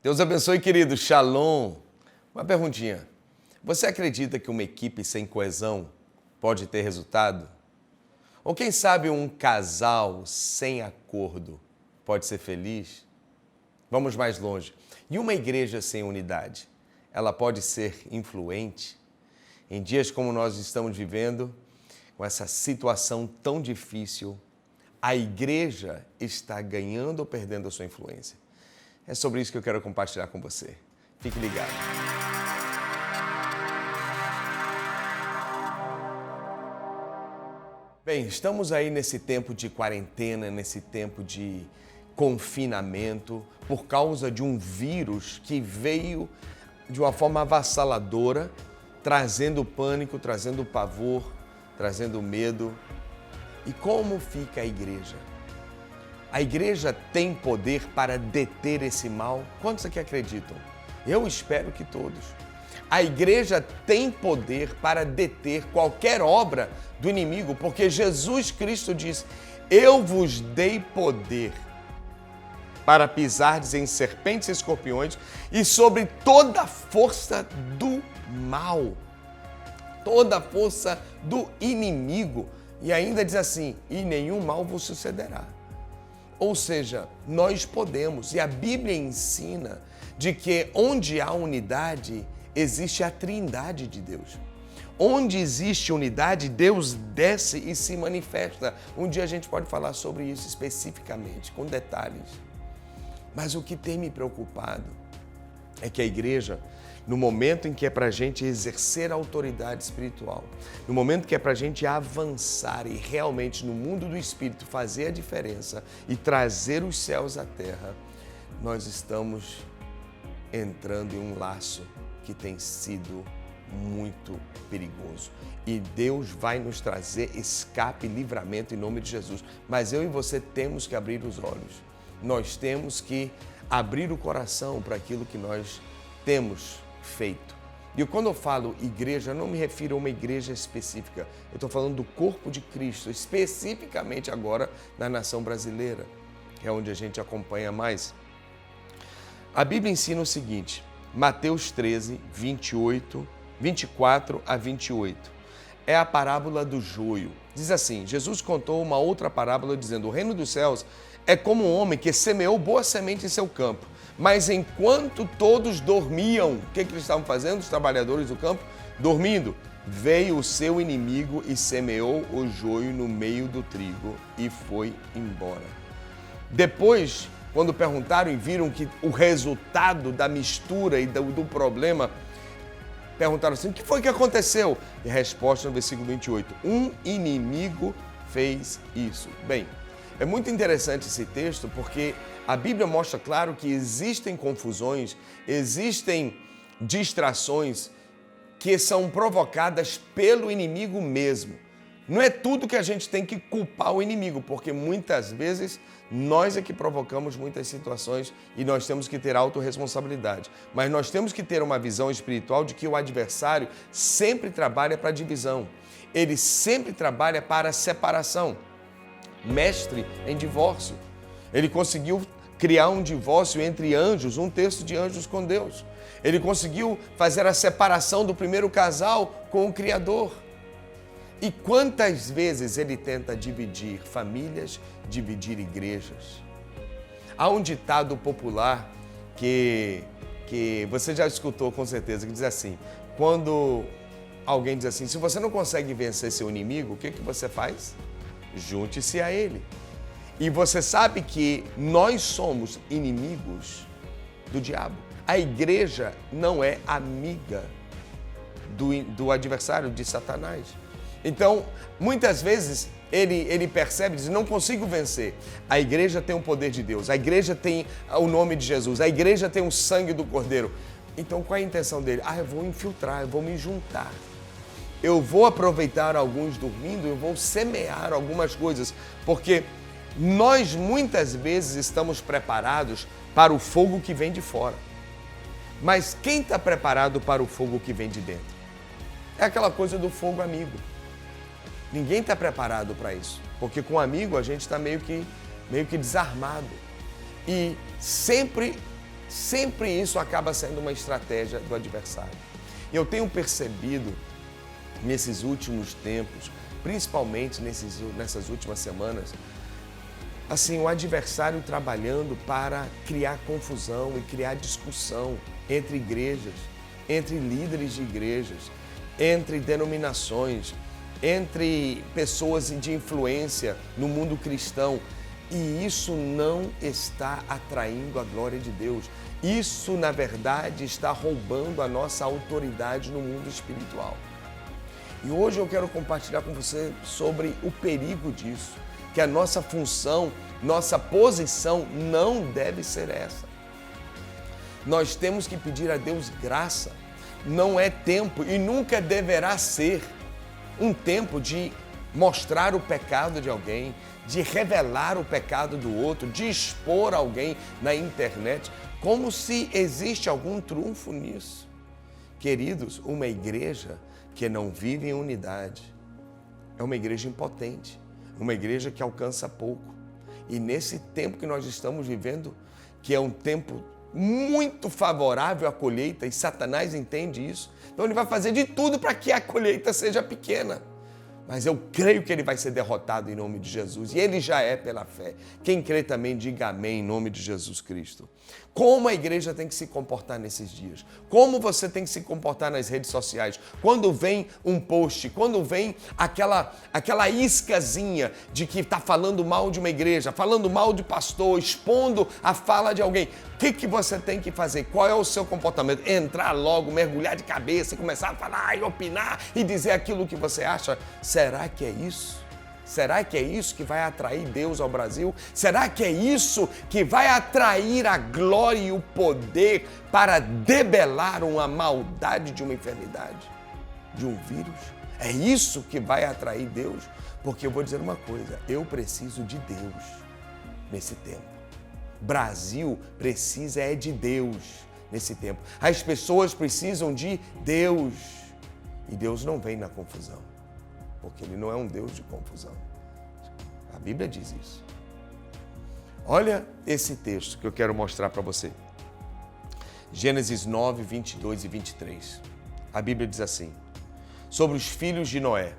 Deus abençoe, querido. Shalom. Uma perguntinha. Você acredita que uma equipe sem coesão pode ter resultado? Ou quem sabe um casal sem acordo pode ser feliz? Vamos mais longe. E uma igreja sem unidade? Ela pode ser influente? Em dias como nós estamos vivendo, com essa situação tão difícil, a igreja está ganhando ou perdendo a sua influência? É sobre isso que eu quero compartilhar com você. Fique ligado. Bem, estamos aí nesse tempo de quarentena, nesse tempo de confinamento, por causa de um vírus que veio de uma forma avassaladora, trazendo pânico, trazendo pavor, trazendo medo. E como fica a igreja? A igreja tem poder para deter esse mal? Quantos aqui acreditam? Eu espero que todos. A igreja tem poder para deter qualquer obra do inimigo, porque Jesus Cristo diz: eu vos dei poder para pisardes em serpentes e escorpiões e sobre toda a força do mal, toda a força do inimigo. E ainda diz assim: e nenhum mal vos sucederá. Ou seja, nós podemos, e a Bíblia ensina de que onde há unidade, existe a trindade de Deus. Onde existe unidade, Deus desce e se manifesta. Um dia a gente pode falar sobre isso especificamente, com detalhes. Mas o que tem me preocupado é que a igreja, no momento em que é para a gente exercer a autoridade espiritual, no momento que é para a gente avançar e realmente no mundo do Espírito fazer a diferença e trazer os céus à terra, nós estamos entrando em um laço que tem sido muito perigoso. E Deus vai nos trazer escape e livramento em nome de Jesus. Mas eu e você temos que abrir os olhos. Nós temos que abrir o coração para aquilo que nós temos feito. E quando eu falo igreja, eu não me refiro a uma igreja específica. Eu estou falando do corpo de Cristo, especificamente agora na nação brasileira, que é onde a gente acompanha mais. A Bíblia ensina o seguinte, Mateus 13, 24 a 28. É a parábola do joio. Diz assim, Jesus contou uma outra parábola dizendo: o reino dos céus é como um homem que semeou boa semente em seu campo. Mas enquanto todos dormiam, o que eles estavam fazendo, os trabalhadores do campo? Dormindo. Veio o seu inimigo e semeou o joio no meio do trigo e foi embora. Depois, quando perguntaram e viram que o resultado da mistura e do problema, perguntaram assim, o que foi que aconteceu? E a resposta no versículo 28, um inimigo fez isso. Bem, é muito interessante esse texto porque a Bíblia mostra claro que existem confusões, existem distrações que são provocadas pelo inimigo mesmo. Não é tudo que a gente tem que culpar o inimigo, porque muitas vezes nós é que provocamos muitas situações e nós temos que ter autorresponsabilidade. Mas nós temos que ter uma visão espiritual de que o adversário sempre trabalha para divisão. Ele sempre trabalha para separação. Mestre em divórcio. Ele conseguiu criar um divórcio entre anjos, um terço de anjos com Deus. Ele conseguiu fazer a separação do primeiro casal com o Criador. E quantas vezes ele tenta dividir famílias, dividir igrejas? Há um ditado popular que você já escutou com certeza, que diz assim, quando alguém diz assim, se você não consegue vencer seu inimigo, o que você faz? Junte-se a ele. E você sabe que nós somos inimigos do diabo. A igreja não é amiga do adversário, de Satanás. Então, muitas vezes, ele percebe e diz, não consigo vencer. A igreja tem o poder de Deus, a igreja tem o nome de Jesus, a igreja tem o sangue do Cordeiro. Então, qual é a intenção dele? Eu vou infiltrar, eu vou me juntar. Eu vou aproveitar alguns dormindo, eu vou semear algumas coisas, porque nós muitas vezes estamos preparados para o fogo que vem de fora. Mas quem está preparado para o fogo que vem de dentro? É aquela coisa do fogo amigo. Ninguém está preparado para isso, porque com um amigo a gente está meio que desarmado. E sempre sempre isso acaba sendo uma estratégia do adversário. E eu tenho percebido nesses últimos tempos, principalmente nessas últimas semanas, assim, o adversário trabalhando para criar confusão e criar discussão entre igrejas, entre líderes de igrejas, entre denominações, entre pessoas de influência no mundo cristão. E isso não está atraindo a glória de Deus. Isso, na verdade, está roubando a nossa autoridade no mundo espiritual. E hoje eu quero compartilhar com você sobre o perigo disso, que a nossa função, nossa posição não deve ser essa. Nós temos que pedir a Deus graça. Não é tempo e nunca deverá ser um tempo de mostrar o pecado de alguém, de revelar o pecado do outro, de expor alguém na internet, como se existe algum trunfo nisso. Queridos, uma igreja que não vive em unidade é uma igreja impotente, uma igreja que alcança pouco. E nesse tempo que nós estamos vivendo, que é um tempo muito favorável à colheita, e Satanás entende isso, então ele vai fazer de tudo para que a colheita seja pequena. Mas eu creio que ele vai ser derrotado em nome de Jesus. E ele já é pela fé. Quem crê também, diga amém em nome de Jesus Cristo. Como a igreja tem que se comportar nesses dias? Como você tem que se comportar nas redes sociais? Quando vem um post, quando vem aquela iscazinha de que está falando mal de uma igreja, falando mal de pastor, expondo a fala de alguém, o que você tem que fazer? Qual é o seu comportamento? Entrar logo, mergulhar de cabeça e começar a falar e opinar e dizer aquilo que você acha? Será que é isso? Será que é isso que vai atrair Deus ao Brasil? Será que é isso que vai atrair a glória e o poder para debelar uma maldade de uma enfermidade, de um vírus? É isso que vai atrair Deus? Porque eu vou dizer uma coisa, eu preciso de Deus nesse tempo. Brasil precisa de Deus nesse tempo. As pessoas precisam de Deus. E Deus não vem na confusão, porque Ele não é um Deus de confusão. A Bíblia diz isso. Olha esse texto que eu quero mostrar para você. Gênesis 9, 22 e 23. A Bíblia diz assim, sobre os filhos de Noé.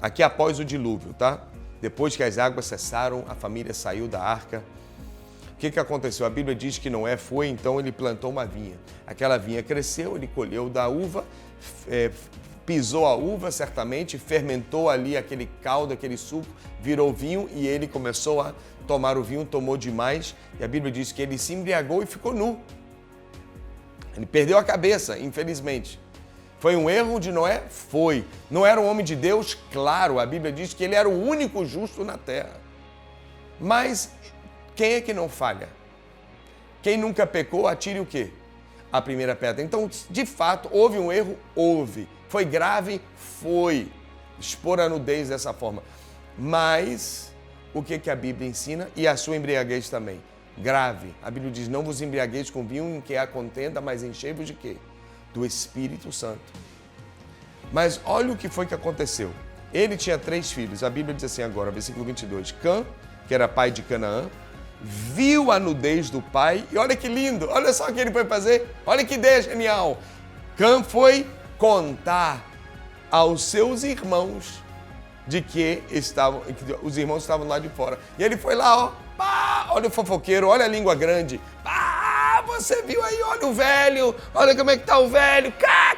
Aqui após o dilúvio, tá? Depois que as águas cessaram, a família saiu da arca. O que aconteceu? A Bíblia diz que Noé foi, então ele plantou uma vinha. Aquela vinha cresceu, ele colheu da uva, pisou a uva, certamente, fermentou ali aquele caldo, aquele suco, virou vinho e ele começou a tomar o vinho, tomou demais. E a Bíblia diz que ele se embriagou e ficou nu. Ele perdeu a cabeça, infelizmente. Foi um erro de Noé? Foi. Não era um homem de Deus? Claro, a Bíblia diz que ele era o único justo na terra. Mas quem é que não falha? Quem nunca pecou, atire o quê? A primeira pedra. Então, de fato, houve um erro? Houve. Foi grave? Foi. Expor a nudez dessa forma. Mas, o que a Bíblia ensina? E a sua embriaguez também. Grave. A Bíblia diz, não vos embriagueis com vinho em que há contenda, mas enchei-vos de quê? Do Espírito Santo. Mas olha o que foi que aconteceu. Ele tinha 3 filhos. A Bíblia diz assim agora, versículo 22. Cã, que era pai de Canaã, viu a nudez do pai. E olha que lindo. Olha só o que ele foi fazer. Olha que ideia genial. Cã foi contar aos seus irmãos de que os irmãos estavam lá de fora. E ele foi lá, ó. Pá, olha o fofoqueiro, olha a língua grande. Pá, você viu aí, olha o velho, olha como é que tá o velho. Cá.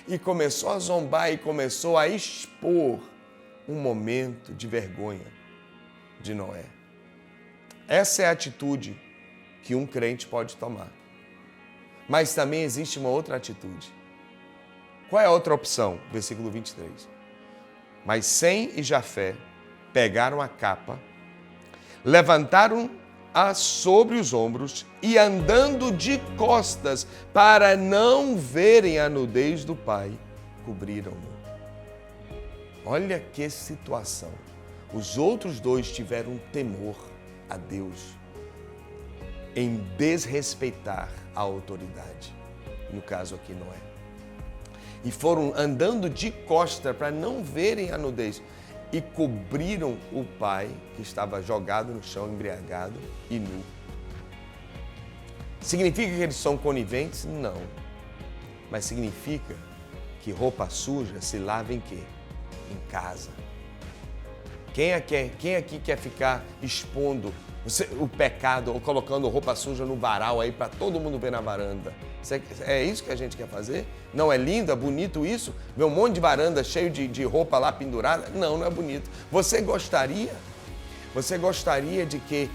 E começou a zombar e começou a expor um momento de vergonha de Noé. Essa é a atitude que um crente pode tomar. Mas também existe uma outra atitude. Qual é a outra opção? Versículo 23. Mas Sem e Jafé pegaram a capa, levantaram-a sobre os ombros e andando de costas para não verem a nudez do pai, cobriram-no. Olha que situação. Os outros 2 tiveram temor a Deus em desrespeitar a autoridade. No caso aqui, Noé. E foram andando de costa para não verem a nudez. E cobriram o pai, que estava jogado no chão, embriagado e nu. Significa que eles são coniventes? Não. Mas significa que roupa suja se lava em quê? Em casa. Quem aqui quer ficar expondo o pecado ou colocando roupa suja no varal aí para todo mundo ver na varanda? É isso que a gente quer fazer? Não é lindo, é bonito isso? Ver um monte de varanda cheio de roupa lá pendurada? Não, não é bonito. Você gostaria de que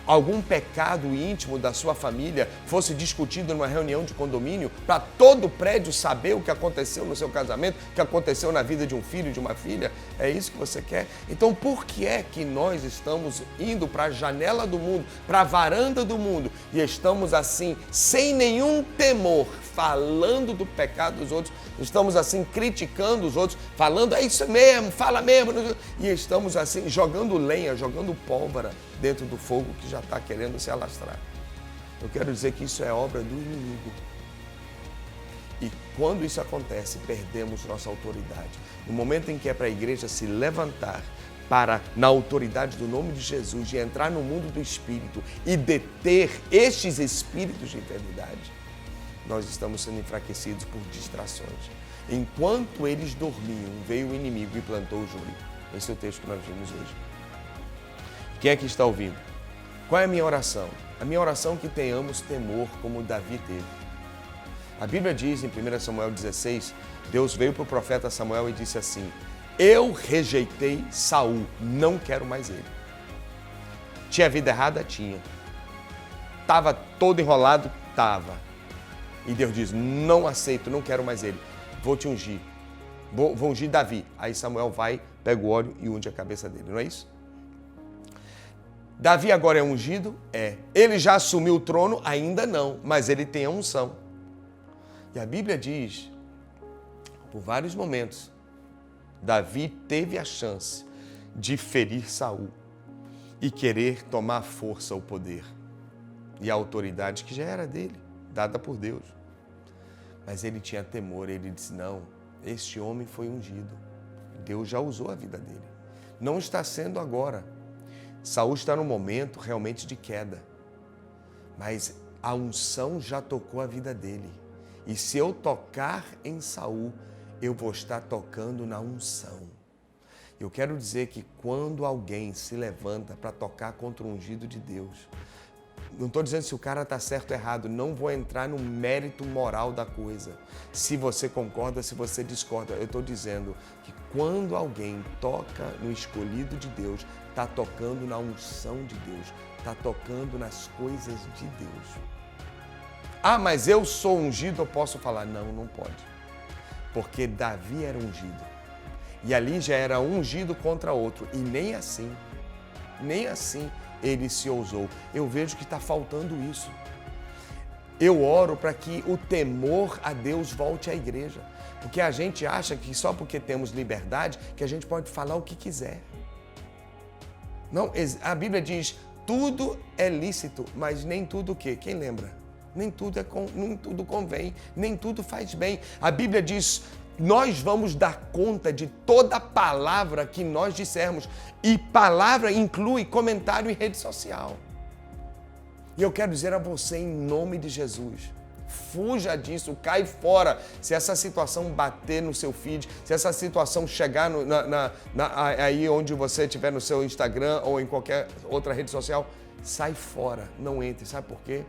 algum pecado íntimo da sua família fosse discutido numa reunião de condomínio para todo o prédio saber o que aconteceu no seu casamento, o que aconteceu na vida de um filho, de uma filha? É isso que você quer? Então, por que é que nós estamos indo para a janela do mundo, para a varanda do mundo e estamos assim, sem nenhum temor, falando do pecado dos outros, estamos assim criticando os outros, falando, é isso mesmo, fala mesmo, e estamos assim jogando lenha, jogando pólvora dentro do fogo que já está querendo se alastrar. Eu quero dizer que isso é obra do inimigo. E quando isso acontece, perdemos nossa autoridade. No momento em que é para a igreja se levantar na autoridade do nome de Jesus e entrar no mundo do Espírito e deter estes espíritos de enfermidade, nós estamos sendo enfraquecidos por distrações. Enquanto eles dormiam, veio o inimigo e plantou o joio. Esse é o texto que nós vimos hoje. Quem é que está ouvindo? Qual é a minha oração? A minha oração é que tenhamos temor como Davi teve. A Bíblia diz em 1 Samuel 16, Deus veio para o profeta Samuel e disse assim, eu rejeitei Saul, não quero mais ele. Tinha vida errada? Tinha. Estava todo enrolado? Estava. E Deus diz, não aceito, não quero mais ele. Vou te ungir. Vou ungir Davi. Aí Samuel vai, pega o óleo e unge a cabeça dele, não é isso? Davi agora é ungido? É. Ele já assumiu o trono? Ainda não, mas ele tem a unção. E a Bíblia diz, por vários momentos, Davi teve a chance de ferir Saul e querer tomar à força o poder e a autoridade que já era dele, dada por Deus. Mas ele tinha temor, ele disse, não, este homem foi ungido. Deus já usou a vida dele. Não está sendo agora. Saul está num momento realmente de queda, mas a unção já tocou a vida dele. E se eu tocar em Saul, eu vou estar tocando na unção. Eu quero dizer que quando alguém se levanta para tocar contra o ungido de Deus, não estou dizendo se o cara está certo ou errado, não vou entrar no mérito moral da coisa. Se você concorda, se você discorda, eu estou dizendo que quando alguém toca no escolhido de Deus, está tocando na unção de Deus, está tocando nas coisas de Deus. Ah, mas eu sou ungido, eu posso falar? Não, não pode. Porque Davi era ungido. E ali já era ungido contra outro. E nem assim ele se ousou. Eu vejo que está faltando isso. Eu oro para que o temor a Deus volte à igreja. Porque a gente acha que só porque temos liberdade que a gente pode falar o que quiser. Não, a Bíblia diz, tudo é lícito, mas nem tudo o quê? Quem lembra? Nem tudo convém, nem tudo faz bem. A Bíblia diz, nós vamos dar conta de toda palavra que nós dissermos. E palavra inclui comentário em rede social. E eu quero dizer a você, em nome de Jesus, fuja disso, cai fora. Se essa situação bater no seu feed, se essa situação chegar aí onde você estiver no seu Instagram ou em qualquer outra rede social, sai fora, não entre. Sabe por quê?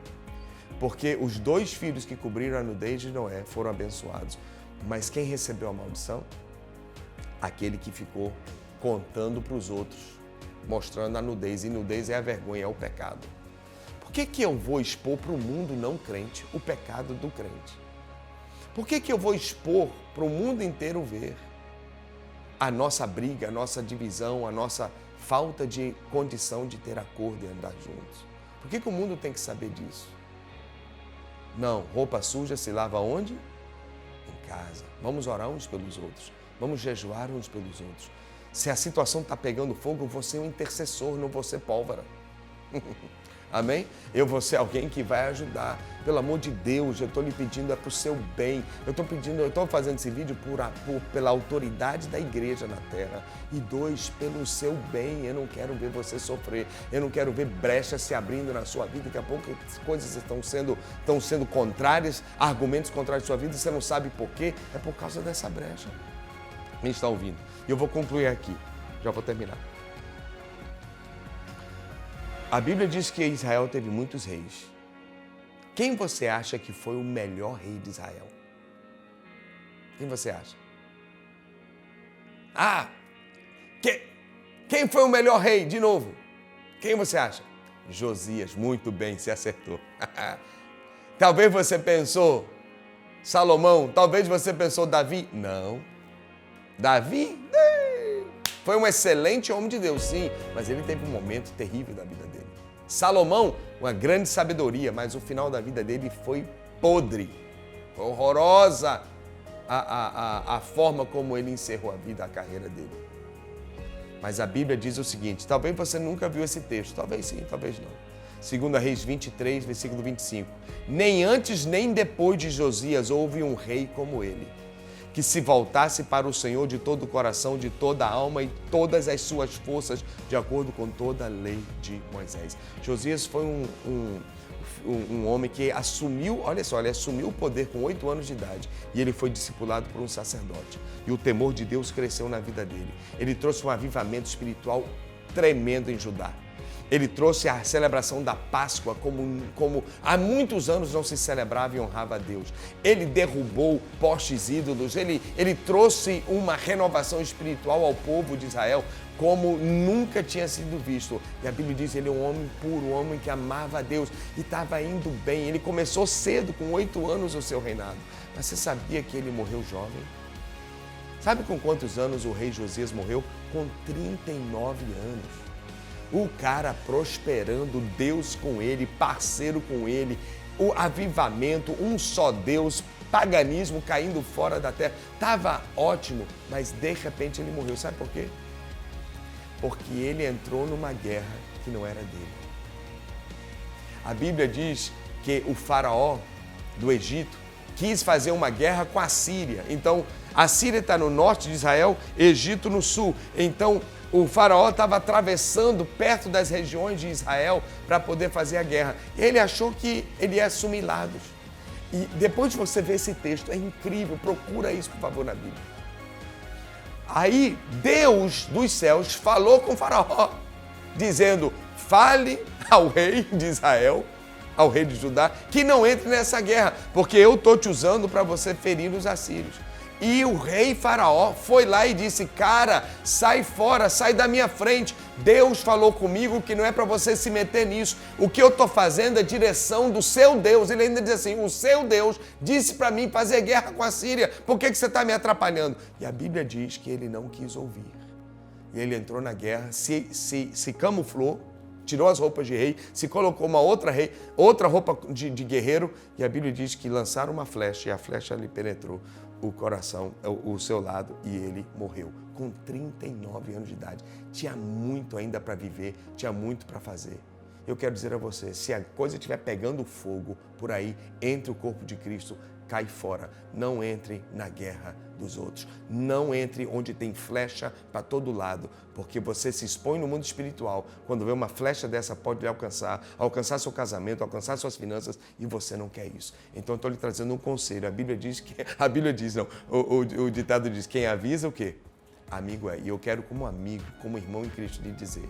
Porque os 2 filhos que cobriram a nudez de Noé foram abençoados. Mas quem recebeu a maldição? Aquele que ficou contando para os outros, mostrando a nudez. E nudez é a vergonha, é o pecado. Por que eu vou expor para o mundo não crente o pecado do crente? Por que eu vou expor para o mundo inteiro ver a nossa briga, a nossa divisão, a nossa falta de condição de ter acordo e andar juntos? Por que o mundo tem que saber disso? Não, roupa suja se lava onde? Em casa. Vamos orar uns pelos outros. Vamos jejuar uns pelos outros. Se a situação está pegando fogo, eu vou ser um intercessor, não vou ser pólvora. Amém? Eu vou ser alguém que vai ajudar. Pelo amor de Deus, eu estou lhe pedindo para o seu bem. Eu estou fazendo esse vídeo pela autoridade da igreja na terra. E 2, pelo seu bem. Eu não quero ver você sofrer. Eu não quero ver brechas se abrindo na sua vida. Daqui a pouco as coisas estão sendo contrárias, argumentos contrários à sua vida. E você não sabe por quê. É por causa dessa brecha. Quem está ouvindo? E eu vou concluir aqui. Já vou terminar. A Bíblia diz que Israel teve muitos reis. Quem você acha que foi o melhor rei de Israel? Quem você acha? Quem foi o melhor rei? De novo. Quem você acha? Josias. Muito bem, se acertou. Talvez você pensou Salomão. Talvez você pensou Davi. Não. Davi foi um excelente homem de Deus, sim, mas ele teve um momento terrível da vida dele. Salomão, uma grande sabedoria, mas o final da vida dele foi podre. Foi horrorosa a forma como ele encerrou a vida, a carreira dele. Mas a Bíblia diz o seguinte, talvez você nunca viu esse texto, talvez sim, talvez não. 2 Reis 23, versículo 25. Nem antes nem depois de Josias houve um rei como ele, que se voltasse para o Senhor de todo o coração, de toda a alma e todas as suas forças, de acordo com toda a lei de Moisés. Josias foi um homem que assumiu, olha só, ele assumiu o poder com 8 anos de idade e ele foi discipulado por um sacerdote. E o temor de Deus cresceu na vida dele. Ele trouxe um avivamento espiritual tremendo em Judá. Ele trouxe a celebração da Páscoa como há muitos anos não se celebrava e honrava a Deus. Ele derrubou postes ídolos, ele trouxe uma renovação espiritual ao povo de Israel como nunca tinha sido visto. E a Bíblia diz que ele é um homem puro, um homem que amava a Deus e estava indo bem. Ele começou cedo, com 8 anos, o seu reinado. Mas você sabia que ele morreu jovem? Sabe com quantos anos o rei Josias morreu? Com 39 anos. O cara prosperando, Deus com ele, parceiro com ele, o avivamento, um só Deus, paganismo caindo fora da terra. Estava ótimo, mas de repente ele morreu. Sabe por quê? Porque ele entrou numa guerra que não era dele. A Bíblia diz que o faraó do Egito quis fazer uma guerra com a Síria. Então, a Síria está no norte de Israel, Egito no sul. Então, o faraó estava atravessando perto das regiões de Israel para poder fazer a guerra. Ele achou que ele ia assumir lados. E depois de você ver esse texto, é incrível, procura isso, por favor, na Bíblia. Aí, Deus dos céus falou com o faraó, dizendo, fale ao rei de Israel, ao rei de Judá, que não entre nessa guerra, porque eu estou te usando para você ferir os assírios. E o rei faraó foi lá e disse, cara, sai fora, sai da minha frente. Deus falou comigo que não é para você se meter nisso. O que eu estou fazendo é direção do seu Deus. Ele ainda diz assim, o seu Deus disse para mim fazer guerra com a Síria. Por que você está me atrapalhando? E a Bíblia diz que ele não quis ouvir. E ele entrou na guerra, se camuflou, tirou as roupas de rei, se colocou uma outra roupa de guerreiro. E a Bíblia diz que lançaram uma flecha e a flecha lhe penetrou o coração, o seu lado, e ele morreu com 39 anos de idade. Tinha muito ainda para viver, tinha muito para fazer. Eu quero dizer a você, se a coisa estiver pegando fogo por aí, entre o corpo de Cristo, cai fora. Não entre na guerra dos outros. Não entre onde tem flecha para todo lado, porque você se expõe no mundo espiritual. Quando vê uma flecha dessa, pode lhe alcançar seu casamento, alcançar suas finanças, e você não quer isso. Então, eu estou lhe trazendo um conselho. O ditado diz, quem avisa o quê? Amigo é. E eu quero, como amigo, como irmão em Cristo, lhe dizer,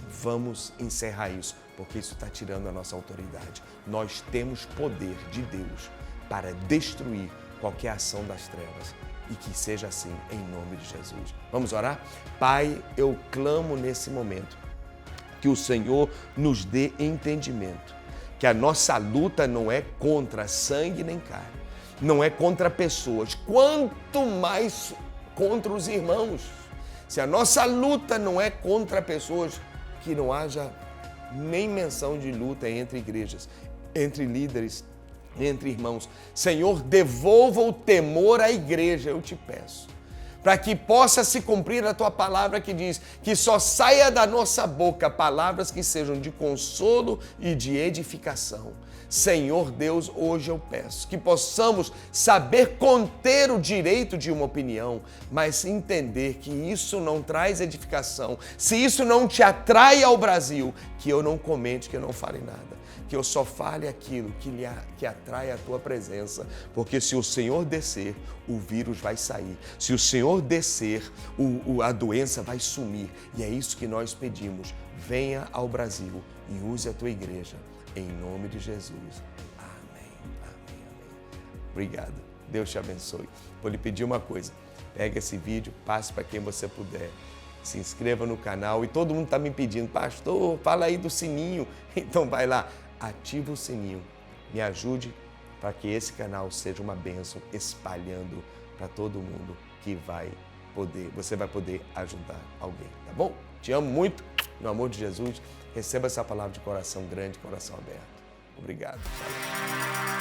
vamos encerrar isso, porque isso está tirando a nossa autoridade. Nós temos poder de Deus para destruir qualquer ação das trevas. E que seja assim, em nome de Jesus. Vamos orar? Pai, eu clamo nesse momento que o Senhor nos dê entendimento, que a nossa luta não é contra sangue nem carne, não é contra pessoas, quanto mais contra os irmãos. Se a nossa luta não é contra pessoas, que não haja nem menção de luta entre igrejas, entre líderes, entre irmãos. Senhor, devolva o temor à igreja, eu te peço. para que possa se cumprir a tua palavra que diz que só saia da nossa boca palavras que sejam de consolo e de edificação. Senhor Deus, hoje eu peço que possamos saber conter o direito de uma opinião, mas entender que isso não traz edificação. Se isso não te atrai ao Brasil, que eu não comente, que eu não fale nada. Que eu só fale aquilo que atrai a tua presença. Porque se o Senhor descer, o vírus vai sair. Se o Senhor descer, a doença vai sumir. E é isso que nós pedimos. Venha ao Brasil e use a tua igreja. Em nome de Jesus. Amém, amém, amém. Obrigado. Deus te abençoe. Vou lhe pedir uma coisa. Pega esse vídeo, passe para quem você puder. Se inscreva no canal. E todo mundo está me pedindo, pastor, fala aí do sininho. Então vai lá, ativa o sininho. Me ajude para que esse canal seja uma bênção, espalhando para todo mundo que você vai poder ajudar alguém, tá bom? Te amo muito, no amor de Jesus. Receba essa palavra de coração grande, coração aberto. Obrigado. Tchau.